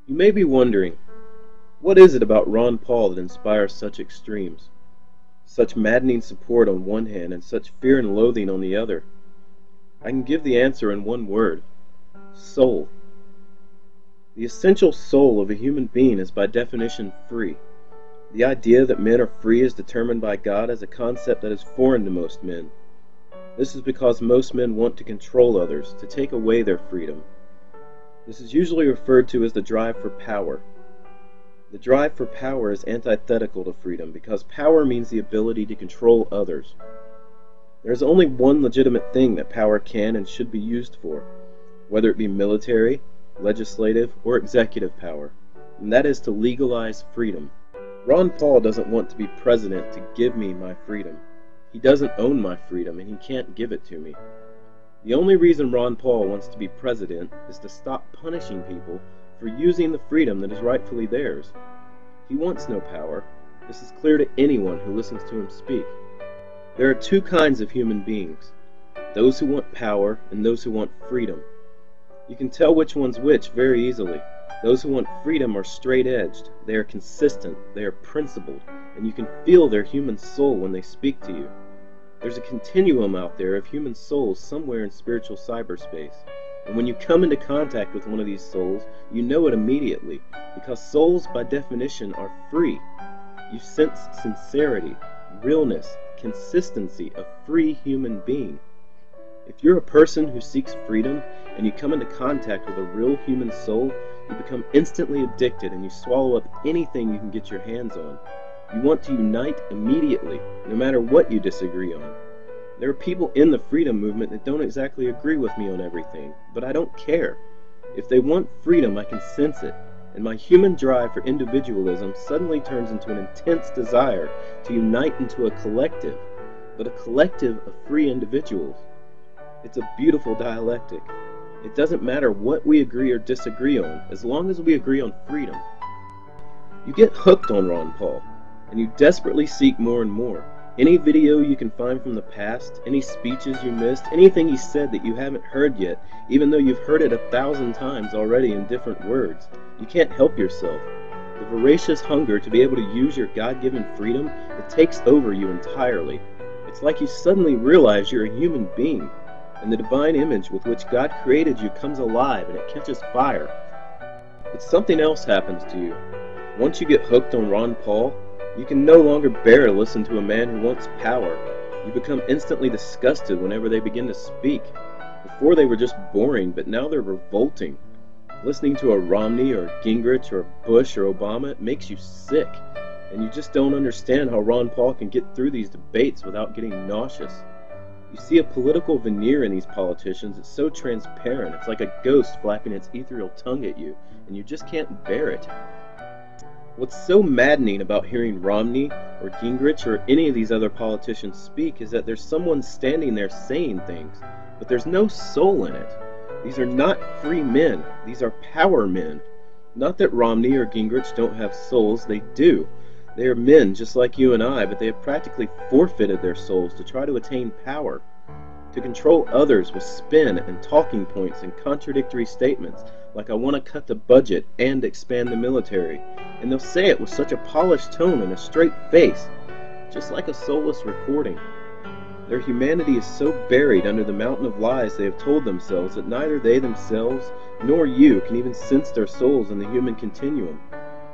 You may be wondering, what is it about Ron Paul that inspires such extremes? Such maddening support on one hand and such fear and loathing on the other? I can give the answer in one word: soul. The essential soul of a human being is by definition free. The idea that men are free is determined by God as a concept that is foreign to most men. This is because most men want to control others, to take away their freedom. This is usually referred to as the drive for power. The drive for power is antithetical to freedom because power means the ability to control others. There is only one legitimate thing that power can and should be used for, whether it be military, legislative, or executive power, and that is to legalize freedom. Ron Paul doesn't want to be president to give me my freedom. He doesn't own my freedom, and he can't give it to me. The only reason Ron Paul wants to be president is to stop punishing people for using the freedom that is rightfully theirs. He wants no power. This is clear to anyone who listens to him speak. There are two kinds of human beings: those who want power and those who want freedom. You can tell which one's which very easily. Those who want freedom are straight-edged, they are consistent, they are principled, and you can feel their human soul when they speak to you. There's a continuum out there of human souls somewhere in spiritual cyberspace. And when you come into contact with one of these souls, you know it immediately, because souls by definition are free. You sense sincerity, realness, consistency, a free human being. If you're a person who seeks freedom and you come into contact with a real human soul, you become instantly addicted and you swallow up anything you can get your hands on. You want to unite immediately, no matter what you disagree on. There are people in the freedom movement that don't exactly agree with me on everything, but I don't care. If they want freedom, I can sense it, and my human drive for individualism suddenly turns into an intense desire to unite into a collective, but a collective of free individuals. It's a beautiful dialectic. It doesn't matter what we agree or disagree on, as long as we agree on freedom. You get hooked on Ron Paul, and you desperately seek more and more. Any video you can find from the past, any speeches you missed, anything he said that you haven't heard yet, even though you've heard it 1,000 times already in different words. You can't help yourself. The voracious hunger to be able to use your God-given freedom, it takes over you entirely. It's like you suddenly realize you're a human being, and the divine image with which God created you comes alive and it catches fire. But something else happens to you. Once you get hooked on Ron Paul, you can no longer bear to listen to a man who wants power. You become instantly disgusted whenever they begin to speak. Before they were just boring, but now they're revolting. Listening to a Romney or a Gingrich or a Bush or Obama, it makes you sick. And you just don't understand how Ron Paul can get through these debates without getting nauseous. You see a political veneer in these politicians. It's so transparent. It's like a ghost flapping its ethereal tongue at you, and you just can't bear it. What's so maddening about hearing Romney or Gingrich or any of these other politicians speak is that there's someone standing there saying things, but there's no soul in it. These are not free men. These are power men. Not that Romney or Gingrich don't have souls. They do. They are men just like you and I, but they have practically forfeited their souls to try to attain power, to control others with spin and talking points and contradictory statements, like I want to cut the budget and expand the military, and they'll say it with such a polished tone and a straight face, just like a soulless recording. Their humanity is so buried under the mountain of lies they have told themselves that neither they themselves nor you can even sense their souls in the human continuum.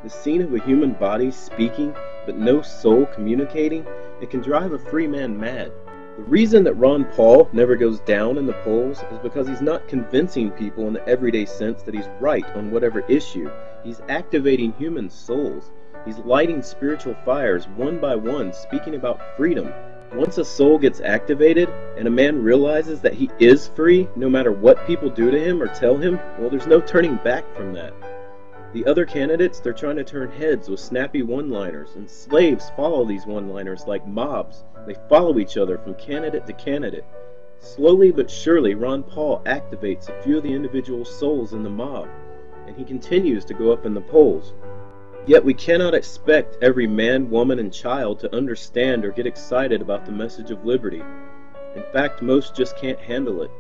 The scene of a human body speaking, but no soul communicating, it can drive a free man mad. The reason that Ron Paul never goes down in the polls is because he's not convincing people in the everyday sense that he's right on whatever issue. He's activating human souls. He's lighting spiritual fires one by one, speaking about freedom. Once a soul gets activated, and a man realizes that he is free, no matter what people do to him or tell him, well, there's no turning back from that. The other candidates, they're trying to turn heads with snappy one-liners, and slaves follow these one-liners like mobs. They follow each other from candidate to candidate. Slowly but surely, Ron Paul activates a few of the individual souls in the mob, and he continues to go up in the polls. Yet we cannot expect every man, woman, and child to understand or get excited about the message of liberty. In fact, most just can't handle it.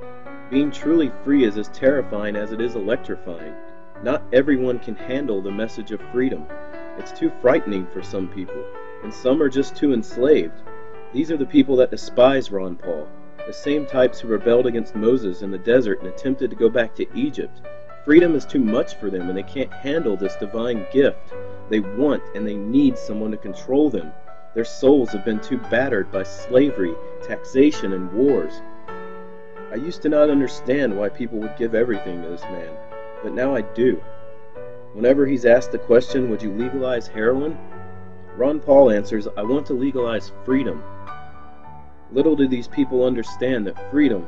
Being truly free is as terrifying as it is electrifying. Not everyone can handle the message of freedom. It's too frightening for some people, and some are just too enslaved. These are the people that despise Ron Paul, the same types who rebelled against Moses in the desert and attempted to go back to Egypt. Freedom is too much for them, and they can't handle this divine gift. They want and they need someone to control them. Their souls have been too battered by slavery, taxation, and wars. I used to not understand why people would give everything to this man, but now I do. Whenever he's asked the question, would you legalize heroin? Ron Paul answers, I want to legalize freedom. Little do these people understand that freedom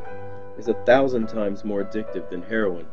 is 1,000 times more addictive than heroin.